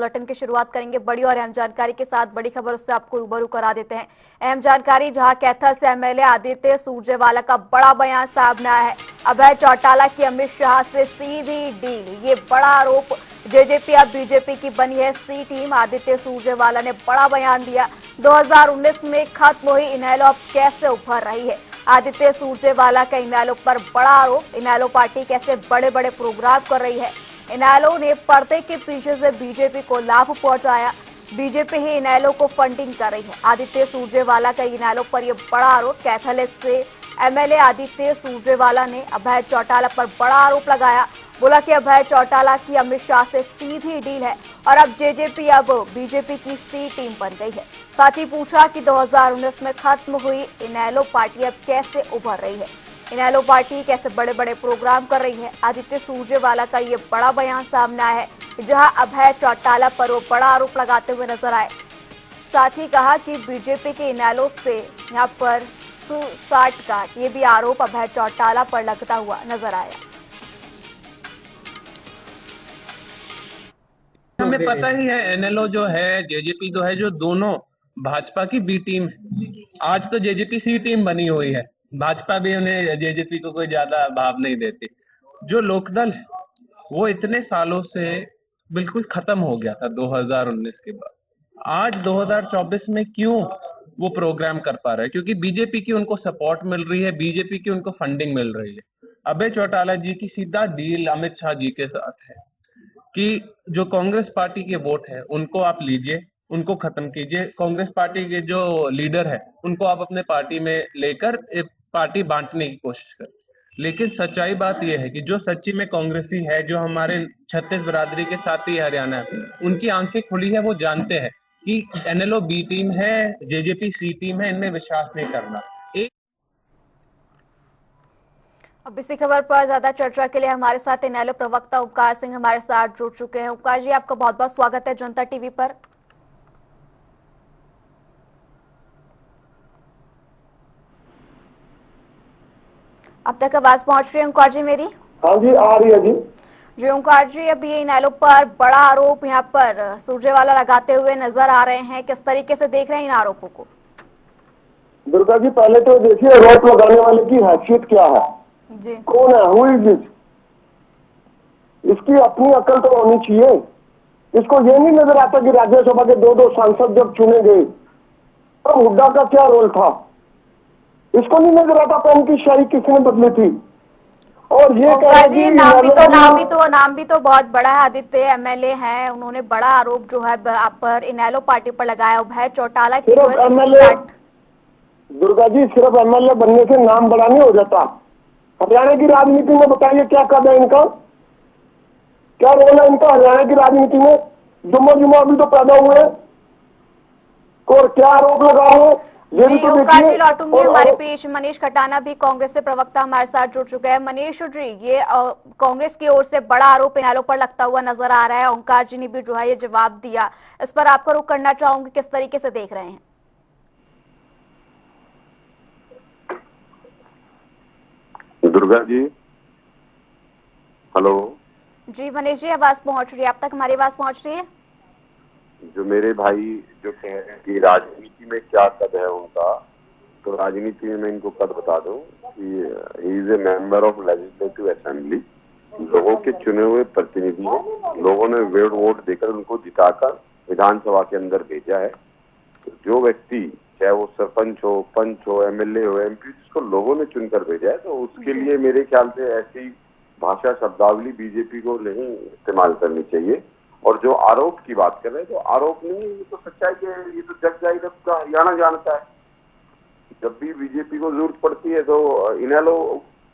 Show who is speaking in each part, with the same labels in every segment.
Speaker 1: Bulletin की शुरुआत करेंगे बड़ी और अहम जानकारी के साथ। बड़ी खबर उससे आपको रूबरू करा देते हैं। अहम जानकारी, जहां कैथल से एमएलए आदित्य सुरजेवाला का बड़ा बयान सामने आया है। अभय चौटाला की अमित शाह से सीधी डील, ये बड़ा आरोप। जेजेपी अब बीजेपी की बनी है सी टीम। आदित्य सुरजेवाला ने बड़ा बयान दिया। 2019 में खत्म हुई इनेलो अब कैसे उभर रही है। आदित्य सुरजेवाला का इनेलो पर बड़ा आरोप। इनेलो पार्टी कैसे बड़े बड़े प्रोग्राम कर रही है। इनेलो ने पर्दे के पीछे से बीजेपी को लाभ पहुंचाया। बीजेपी ही इनेलो को फंडिंग कर रही है। आदित्य सुरजेवाला का इनेलो पर यह बड़ा आरोप। कैथल से एमएलए आदित्य सुरजेवाला ने अभय चौटाला पर बड़ा आरोप लगाया। बोला कि अभय चौटाला की अमित शाह से सीधी डील है और अब जेजेपी अब बीजेपी की सी टीम बन गई है। साथ ही पूछा कि 2019 में खत्म हुई इनेलो पार्टी अब कैसे उभर रही है। इनेलो पार्टी कैसे बड़े बड़े प्रोग्राम कर रही है। आदित्य सुरजेवाला का ये बड़ा बयान सामने आया है, जहां अभय चौटाला पर वो बड़ा आरोप लगाते हुए नजर आए। साथ ही कहा कि बीजेपी के इनेलो से यहां पर साठगांठ, ये भी आरोप अभय चौटाला पर लगता हुआ नजर आया।
Speaker 2: हमें पता ही है एनएलओ जो है, जेजेपी जो है, जो दोनों भाजपा की बी टीम है। आज तो जेजेपी सी टीम बनी हुई है। भाजपा भी उन्हें, जेजेपी को कोई ज्यादा भाव नहीं देती। जो लोकदल है वो इतने सालों से बिल्कुल खत्म हो गया था 2019 के बाद। आज 2024 में क्यों वो प्रोग्राम कर पा रहे हैं? क्योंकि बीजेपी की उनको सपोर्ट मिल रही है, बीजेपी की उनको फंडिंग मिल रही है। अभय चौटाला जी की सीधा डील अमित शाह जी के साथ है कि जो कांग्रेस पार्टी के वोट है उनको आप लीजिए, उनको खत्म कीजिए। कांग्रेस पार्टी के जो लीडर है उनको आप अपने पार्टी में लेकर एक पार्टी बांटने की कोशिश करें। लेकिन सच्चाई बात यह है कि जो सच्ची में कांग्रेसी है, जो हमारे छत्तीस बिरादरी के साथ ही हरियाणा है, उनकी आंखें खुली है। वो जानते हैं कि एनएलओ बी टीम है, जेजेपी सी टीम है, इनमें विश्वास नहीं करना।
Speaker 1: अब इसी खबर पर ज्यादा चर्चा के लिए हमारे साथ इनेलो प्रवक्ता उपकार सिंह हमारे साथ जुड़ चुके हैं। उपकार जी, आपका बहुत बहुत स्वागत है जनता टीवी पर। अब तक आवाज पहुंच रही है ओंकार जी मेरी?
Speaker 3: हाँ जी, आ रही है जी।
Speaker 1: जी ओंकार जी, अभी इनेलो पर बड़ा आरोप यहाँ पर सुरजेवाला लगाते हुए नजर आ रहे हैं। किस तरीके से देख रहे हैं इन आरोपों को?
Speaker 3: दुर्गा जी, पहले तो देखिए आरोप लगाने वाले की हैसियत क्या है,
Speaker 1: जी,
Speaker 3: कौन है, हु इज दिस। इसकी अपनी अकल तो होनी चाहिए। इसको ये नहीं नजर आता कि राज्यसभा के दो दो सांसद जब चुने गए तब हुड्डा का क्या रोल था। इसको नहीं नजर आता पैन की शाही किसने बदली थी। और ये कह रहे
Speaker 1: ओंकार जी,
Speaker 3: कि
Speaker 1: नाम भी तो बहुत बड़ा है। आदित्य एमएलए हैं, उन्होंने बड़ा आरोप जो है आप पर इनेलो पार्टी पर लगाया। भय चौटाला की जो
Speaker 3: सिर्फ
Speaker 1: है सीधी
Speaker 3: एमएलए,
Speaker 1: साठ।
Speaker 3: दुर्गा जी, सिर्फ एमएलए बनने से नाम बड़ा नहीं हो जाता। हरियाणा की राजनीति में बताइए क्या कद है इनका, क्या रोल है इनका हरियाणा की राजनीति में। जुम्मो जुम्मो अभी तो पैदा हुए और क्या आरोप लगा रहे हैं ये भी
Speaker 1: जी
Speaker 3: तो
Speaker 1: ओंकार
Speaker 3: देखिए।
Speaker 1: जी, लौटूंगी।
Speaker 3: और
Speaker 1: हमारे पेश मनीष खटाना भी कांग्रेस से प्रवक्ता हमारे साथ जुड़ चुके हैं। मनीष जी, ये कांग्रेस की ओर से बड़ा आरोप इनेलो पर लगता हुआ नजर आ रहा है। ओंकार जी ने भी जो है ये जवाब दिया। इस पर आपका रुख करना चाहूंगी, किस तरीके से देख रहे हैं?
Speaker 3: दुर्गा जी, हेलो।
Speaker 1: जी मनीष जी, आवाज पहुंच रही है? अब तक हमारी आवाज पहुंच रही है?
Speaker 3: जो मेरे भाई जो कह रहे हैं कि राजनीति में क्या कद है उनका, तो राजनीति में मैं इनको कद बता दूं कि he is a member of legislative assembly. लोगों के चुने हुए प्रतिनिधि हैं। लोगों ने वोट देकर उनको जिताकर विधानसभा के अंदर भेजा है। तो जो व्यक्ति, चाहे वो सरपंच हो, पंच हो, एमएलए हो, एमपी, जिसको लोगों ने चुनकर भेजा है, तो उसके लिए मेरे ख्याल से ऐसी भाषा शब्दावली बीजेपी को नहीं इस्तेमाल करनी चाहिए। और जो आरोप की बात कर रहे हैं, तो आरोप नहीं, ये तो सच्चाई है, ये तो जग जाहिर है, हरियाणा जानता है। जब भी बीजेपी को जरूरत पड़ती है तो इनेलो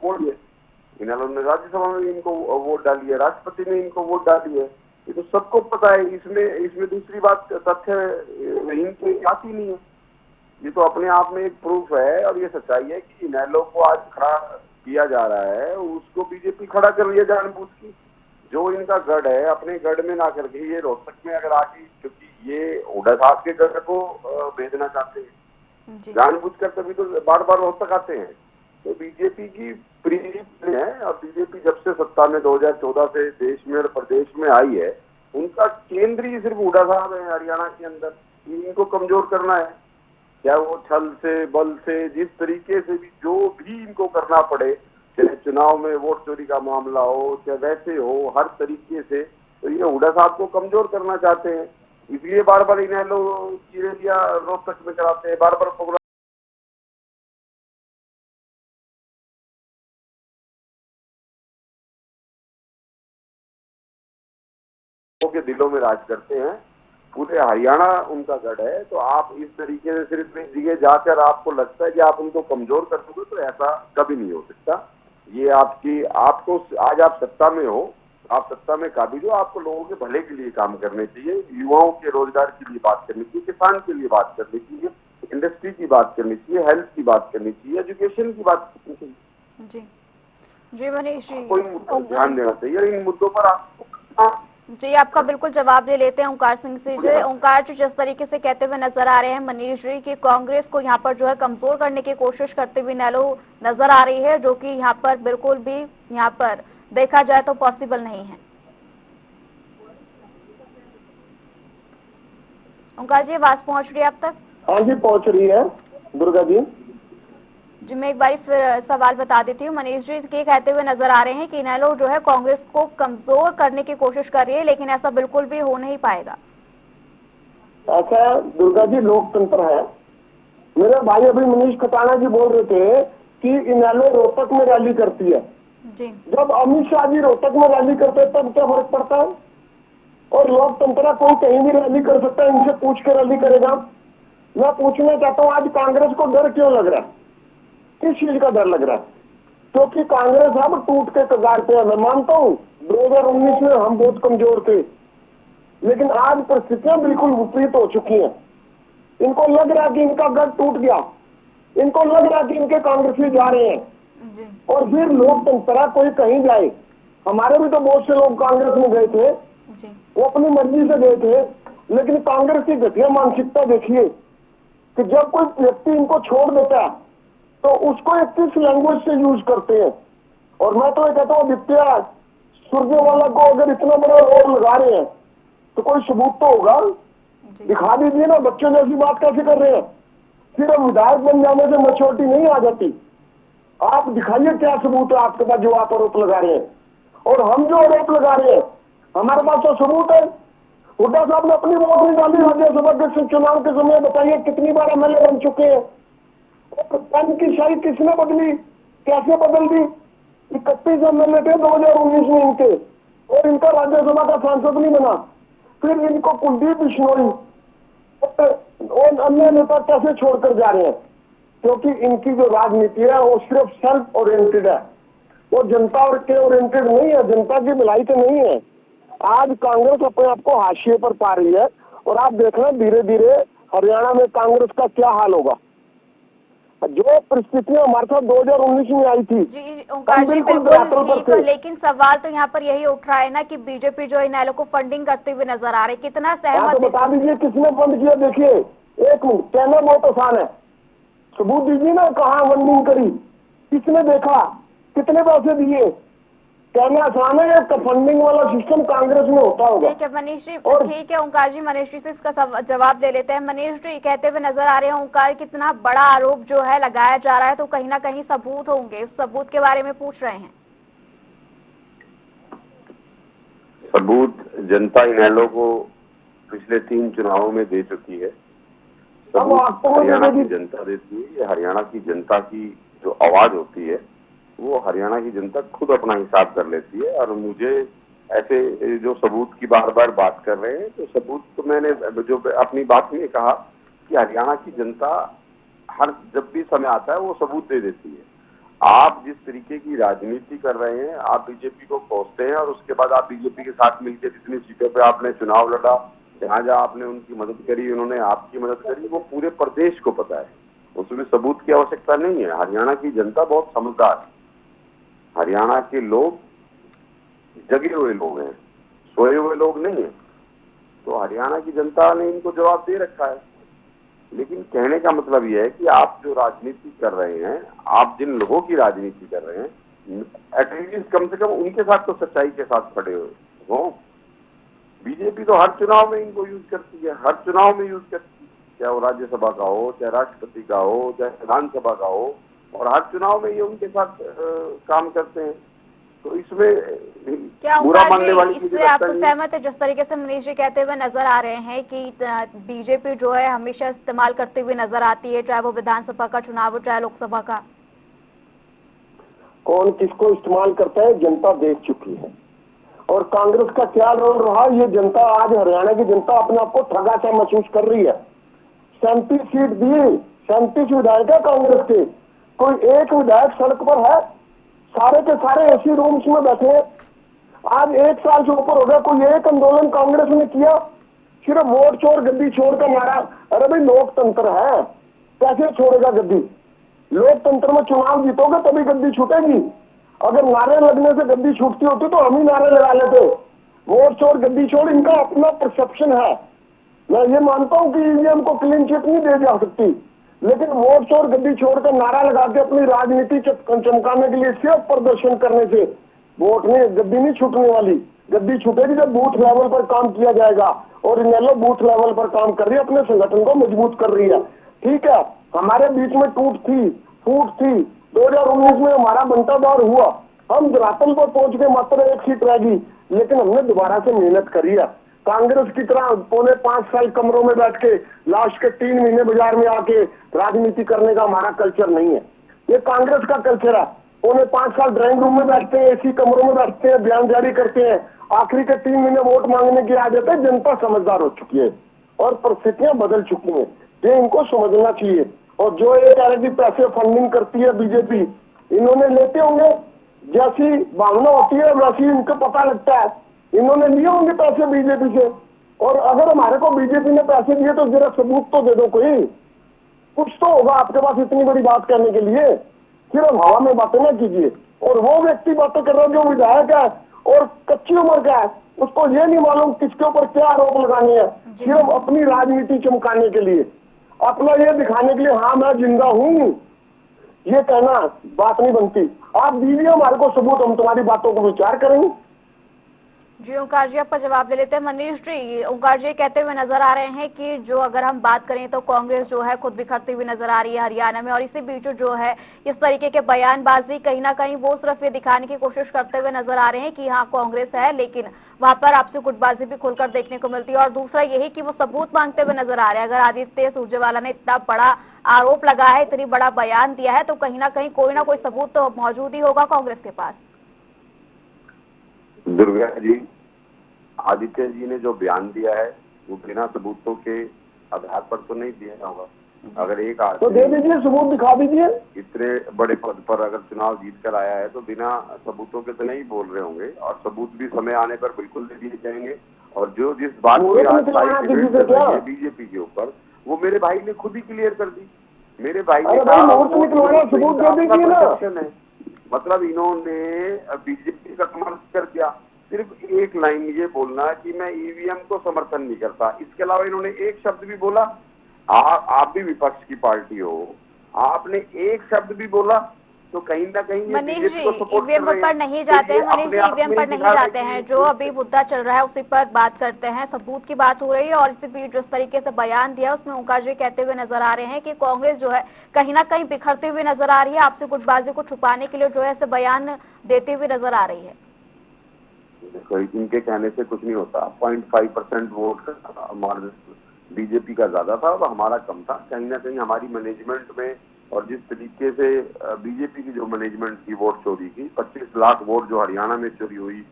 Speaker 3: वोट है। इनेलो ने राज्यसभा में इनको वोट डाली है, राष्ट्रपति ने इनको वोट डाली है। ये तो सबको पता है। इसमें दूसरी बात तथ्य इनकी आती नहीं है। ये तो अपने आप में एक प्रूफ है और ये सच्चाई है कि इनेलो को आज खड़ा किया जा रहा है, उसको बीजेपी खड़ा कर रही है जानबूझ की। जो इनका गढ़ है, अपने गढ़ में ना करके ये रोहतक में अगर आके, क्योंकि ये हुड्डा साहब के गढ़ को भेजना चाहते हैं जानबूझकर, तभी तो बार बार रोहतक आते हैं। तो बीजेपी की प्रीति है। और बीजेपी जब से सत्ता में 2014 से देश में और प्रदेश में आई है, उनका केंद्रीय सिर्फ हुड्डा साहब है हरियाणा के अंदर। इनको कमजोर करना है, क्या वो छल से, बल से, जिस तरीके से भी जो भी इनको करना पड़े, चाहे चुनाव में वोट चोरी का मामला हो, चाहे वैसे हो, हर तरीके से तो ये हुड्डा साहब को कमजोर करना चाहते हैं। इसलिए बार बार इनेलो की रैलियां रोहतक में कराते हैं, बार बार प्रोग्राम के दिलों में राज करते हैं। पूरे हरियाणा उनका गढ़ है। तो आप इस तरीके से सिर्फ एक जगह जाकर आपको लगता है कि आप उनको कमजोर कर दोगे, तो ऐसा कभी नहीं हो सकता। ये आपको आज आप सत्ता में हो, आप सत्ता में काबिज हो, आपको लोगों के भले के लिए काम करने चाहिए, युवाओं के रोजगार के लिए बात करनी चाहिए, किसान के लिए बात करनी चाहिए, इंडस्ट्री की बात करनी चाहिए, हेल्थ की बात करनी चाहिए, एजुकेशन की बात करनी चाहिए।
Speaker 1: जी जी मनीष जी,
Speaker 3: कोई ध्यान देना चाहिए इन मुद्दों पर। आपको
Speaker 1: जी आपका बिल्कुल जवाब दे लेते हैं ओंकार सिंह से। ओंकार जी जिस तरीके से कहते हुए नजर आ रहे हैं मनीष जी कि कांग्रेस को यहाँ पर जो है कमजोर करने की कोशिश करते हुए इनेलो नजर आ रही है, जो कि यहाँ पर बिल्कुल भी यहाँ पर देखा जाए तो पॉसिबल नहीं है। ओंकार जी आवाज पहुंच रही है आप तक?
Speaker 4: हाँ जी पहुंच रही है दुर्गा जी।
Speaker 1: जी मैं एक बार फिर सवाल बता देती हूँ। मनीष जी के कहते हुए नजर आ रहे हैं कि इनेलो जो है कांग्रेस को कमजोर करने की कोशिश कर रही है, लेकिन ऐसा बिल्कुल भी हो नहीं पाएगा।
Speaker 4: ऐसा दुर्गा जी लोकतंत्र है। मेरे भाई अभी मनीष खताना जी बोल रहे थे कि इनेलो रोहतक में रैली करती है।
Speaker 1: जी
Speaker 4: जब अमित शाह जी रोहतक में रैली करते हैं तब क्या फर्क पड़ता है? और लोकतंत्र कोई कहीं भी रैली कर सकता है, इनसे पूछ के रैली करेगा। मैं पूछना चाहता हूँ आज कांग्रेस को डर क्यों लग रहा है? किस चीज का डर लग रहा है? क्योंकि कांग्रेस अब टूट के कगार पे है। मैं मानता हूँ 2019 में हम बहुत कमजोर थे, लेकिन आज परिस्थितियां बिल्कुल विपरीत हो चुकी हैं। इनको लग रहा है कि इनका गढ़ टूट गया, इनको लग रहा है कि इनके कांग्रेसी जा रहे हैं।
Speaker 1: जी
Speaker 4: और फिर लोकतंत्र कोई कहीं जाए, हमारे भी तो बहुत से लोग कांग्रेस में गए थे,
Speaker 1: जी
Speaker 4: वो अपनी मर्जी से गए थे, लेकिन कांग्रेस की घटिया मानसिकता देखिए कि जब कोई व्यक्ति इनको छोड़ देता है तो उसको 21 लैंग्वेज से यूज करते हैं। और मैं तो ये कहता हूँ आदित्य सुरजेवाला को अगर इतना बड़ा रोल लगा रहे हैं तो कोई सबूत तो होगा,
Speaker 1: जी
Speaker 4: दिखा दीजिए ना। बच्चों जैसी बात कैसे कर रहे हैं? सिर्फ विधायक बन जाने से मैच्योरिटी नहीं आ जाती। आप दिखाइए क्या सबूत है आपके पास जो आप आरोप लगा रहे हैं। और हम जो आरोप लगा रहे हैं हमारे पास तो सबूत है। हुड्डा साहब ने अपनी वोट नहीं डाली राज्यसभा के चुनाव के समय, बताइए कितनी बार एमएलए बन चुके हैं। पेन की शाही किसने बदली, कैसे बदल दी? 31 एमएलए थे 2019 में इनके, और इनका राज्यसभा का सांसद नहीं बना। फिर इनको कुलदीप बिश्नोई और अन्य नेता कैसे छोड़कर जा रहे हैं? क्योंकि इनकी जो राजनीति है वो सिर्फ सेल्फ ओरिएंटेड है, वो जनता और के ओरिएंटेड नहीं है, जनता की भलाई से नहीं है। आज कांग्रेस अपने आप को हाशिए पर पा रही है, और आप देखना धीरे धीरे हरियाणा में कांग्रेस का क्या हाल होगा। जो परिस्थितियां हमारे साथ 2019 में आई थी,
Speaker 1: जी ओंकार जी बिल्कुल ठीक है, लेकिन सवाल तो यहाँ पर यही उठ रहा है ना कि बीजेपी जो इनेलो को फंडिंग करते हुए नजर आ रही है, कितना सहमत
Speaker 4: तो बता दीजिए किसने फंड किया? देखिए एक मिनट, कहना बहुत आसान है, सबूत दीजिए ना कहाँ फंडिंग करी, किसने देखा, कितने पैसे दिए? कहना आसान है, फंडिंग वाला सिस्टम कांग्रेस में होता होगा।
Speaker 1: ठीक है मनीष जी, ठीक है ओंकार जी, मनीष जी से इसका जवाब दे लेते हैं। मनीष जी कहते हुए नजर आ रहे हैं ओंकार कितना बड़ा आरोप जो है लगाया जा रहा है, तो कहीं ना कहीं सबूत होंगे, उस सबूत के बारे में पूछ रहे हैं।
Speaker 3: सबूत जनता इनेलो को पिछले 3 चुनावों में दे चुकी है। सबूत हरियाणा की जनता देती है। ये हरियाणा की जनता की जो आवाज होती है वो हरियाणा की जनता खुद अपना हिसाब कर लेती है। और मुझे ऐसे जो सबूत की बार बार बात कर रहे हैं, तो सबूत तो मैंने जो अपनी बात में कहा कि हरियाणा की जनता हर जब भी समय आता है वो सबूत दे देती है। आप जिस तरीके की राजनीति कर रहे हैं, आप बीजेपी को कोसते हैं और उसके बाद आप बीजेपी के साथ मिलकर जितनी सीटों पे आपने चुनाव लड़ा, जहां जहां आपने उनकी मदद करी, उन्होंने आपकी मदद करी, वो पूरे प्रदेश को पता है। उसमें सबूत की आवश्यकता नहीं है। हरियाणा की जनता बहुत समझदार है। हरियाणा के लोग जगे हुए लोग हैं, सोए हुए लोग नहीं है। तो हरियाणा की जनता ने इनको जवाब दे रखा है। लेकिन कहने का मतलब यह है कि आप जो राजनीति कर रहे हैं, आप जिन लोगों की राजनीति कर रहे हैं, एटलीस्ट कम से कम उनके साथ तो सच्चाई के साथ खड़े हो। बीजेपी तो हर चुनाव में इनको यूज करती है, हर चुनाव में यूज करती है, चाहे वो राज्यसभा का हो, चाहे राष्ट्रपति का हो, चाहे विधानसभा का हो, और हर चुनाव में ये उनके साथ काम करते हैं। तो इसमें
Speaker 1: क्या
Speaker 3: बुरा
Speaker 1: ओंकार
Speaker 3: मानने वाली
Speaker 1: जी,
Speaker 3: मुझे
Speaker 1: इससे आप
Speaker 3: लगता नहीं।
Speaker 1: सहमत है जिस तरीके से मनीष जी कहते हुए नजर आ रहे हैं कि बीजेपी जो है हमेशा इस्तेमाल करते हुए नजर आती है, चाहे वो विधानसभा का चुनाव हो चाहे लोकसभा का?
Speaker 4: कौन किसको इस्तेमाल करता है जनता देख चुकी है, और कांग्रेस का क्या रोल रहा ये जनता, आज हरियाणा की जनता अपने आप को ठगा सा महसूस कर रही है। 37 सीट दिए, 37 विधायक है कांग्रेस के, कोई एक विधायक सड़क पर है? सारे के सारे एसी रूम्स में बैठे हैं। आज 1 साल से ऊपर हो गया, कोई एक आंदोलन कांग्रेस ने किया? सिर्फ वोट चोर गद्दी छोड़ का नारा। अरे भाई लोकतंत्र है, कैसे छोड़ेगा गद्दी? लोकतंत्र में चुनाव जीतोगे तभी गद्दी छूटेगी। अगर नारे लगने से गद्दी छूटती होती तो हम ही नारे लगा लेते। वोट चोर गद्दी छोड़ इनका अपना परसेप्शन है। मैं ये मानता हूं कि ईवीएम को क्लीन चिट नहीं दे जा सकती, लेकिन वोट चोर गद्दी छोड़कर नारा लगा के अपनी राजनीति चमकाने के लिए सिर्फ प्रदर्शन करने से वोट नहीं, गद्दी नहीं छूटने वाली। गद्दी छूटेगी जब बूथ लेवल पर काम किया जाएगा, और इनेलो बूथ लेवल पर काम कर रही है, अपने संगठन को मजबूत कर रही है। ठीक है, हमारे बीच में टूट थी, फूट थी, 2019 में हमारा बंटाधार हुआ, हम धरातल पर पहुंच के मात्र 1 सीट रह गई, लेकिन हमने दोबारा से मेहनत करी है। कांग्रेस की तरह पौने 5 साल कमरों में बैठ के लास्ट के 3 महीने बाजार में आके राजनीति करने का हमारा कल्चर नहीं है। ये कांग्रेस का कल्चर है। पौने 5 साल ड्राइंग रूम में बैठते हैं, एसी कमरों में बैठते हैं, बयान जारी करते हैं, आखिरी के 3 महीने वोट मांगने की आ जाते हैं। जनता समझदार हो चुकी है और परिस्थितियां बदल चुकी हैं, ये इनको समझना चाहिए। और जो ये कह रहे कि पैसे फंडिंग करती है बीजेपी, इन्होंने लेते होंगे, जैसी भावना होती है वैसी इनको पता लगता है। इन्होंने लिए होंगे पैसे बीजेपी से, और अगर हमारे को बीजेपी ने पैसे दिए तो जरा सबूत तो दे दो, कोई कुछ तो होगा आपके पास इतनी बड़ी बात करने के लिए। सिर्फ हवा में बातें ना कीजिए। और वो व्यक्ति बातें कर रहा है जो विधायक है और कच्ची उम्र का है, उसको ये नहीं मालूम किसके ऊपर क्या आरोप लगाने हैं, सिर्फ अपनी राजनीति चमकाने के लिए, अपना ये दिखाने के लिए हाँ मैं जिंदा हूं, ये कहना बात नहीं बनती। आप दीजिए हमारे को सबूत, हम तुम्हारी बातों को विचार करेंगे।
Speaker 1: जी ओंकार जी, आपका जवाब ले लेते हैं। मनीष जी, ओंकार जी कहते हुए नजर आ रहे हैं कि जो अगर हम बात करें तो कांग्रेस जो है खुद बिखरती हुई नजर आ रही है हरियाणा में, और इसी बीच जो है इस तरीके के बयानबाजी कहीं ना कहीं वो सिर्फ ये दिखाने की कोशिश करते हुए नजर आ रहे हैं कि हाँ कांग्रेस है, लेकिन वहां पर आपसे गुटबाजी भी खुलकर देखने को मिलती है। और दूसरा यही कि वो सबूत मांगते हुए नजर आ रहे हैं। अगर आदित्य सुरजेवाला ने इतना बड़ा आरोप लगाया है, इतनी बड़ा बयान दिया है, तो कहीं ना कहीं कोई ना कोई सबूत तो मौजूद ही होगा कांग्रेस के पास।
Speaker 3: दुर्गा जी, आदित्य जी ने जो बयान दिया है वो बिना सबूतों के आधार पर तो नहीं दिया होगा। अगर एक
Speaker 4: तो दे दीजिए, सबूत दिखा दीजिए।
Speaker 3: इतने बड़े पद पर अगर चुनाव जीत कर आया है तो बिना सबूतों के तो नहीं बोल रहे होंगे, और सबूत भी समय आने पर बिल्कुल दे दिए जाएंगे। और जो जिस बात की आज बीजेपी के ऊपर, वो मेरे भाई ने खुद ही क्लियर कर दी। मेरे भाई ने कहा
Speaker 4: सबूत दे दीजिए ना।
Speaker 3: मतलब इन्होंने बीजेपी का समर्थन कर दिया, सिर्फ एक लाइन ये बोलना कि मैं ईवीएम को समर्थन नहीं करता, इसके अलावा इन्होंने एक शब्द भी बोला। आप भी विपक्ष की पार्टी हो, आपने एक शब्द भी बोला तो कहीं ना कहीं
Speaker 1: मनीष जी ईवीएम पर नहीं जाते हैं। मनीष जी ईवीएम पर नहीं जाते हैं, जो अभी मुद्दा चल रहा है उसी पर बात करते हैं। सबूत की बात हो रही है, और इसी बीच जिस तरीके से बयान दिया उसमें ओंकार जी कहते हुए नजर आ रहे हैं कि कांग्रेस जो है कहीं ना कहीं बिखरती हुई नजर आ रही है, आपसे गुटबाजी को छुपाने के लिए जो है ऐसे बयान देते हुए नजर आ रही है।
Speaker 3: देखो, इनके कहने से कुछ नहीं होता। 0.5% वोट मार्जिन बीजेपी का ज्यादा था और हमारा कम था। कहीं ना कहीं हमारी मैनेजमेंट में, और जिस तरीके से बीजेपी की जो मैनेजमेंट की वोट चोरी की, 25 लाख वोट जो हरियाणा में चोरी हुई,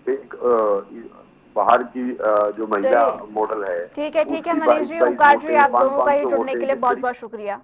Speaker 3: एक बाहर की जो महिला मॉडल है।
Speaker 1: ठीक है मनीष जी, ओंकार जी, आप दोनों का ही जुड़ने के लिए बहुत बहुत शुक्रिया।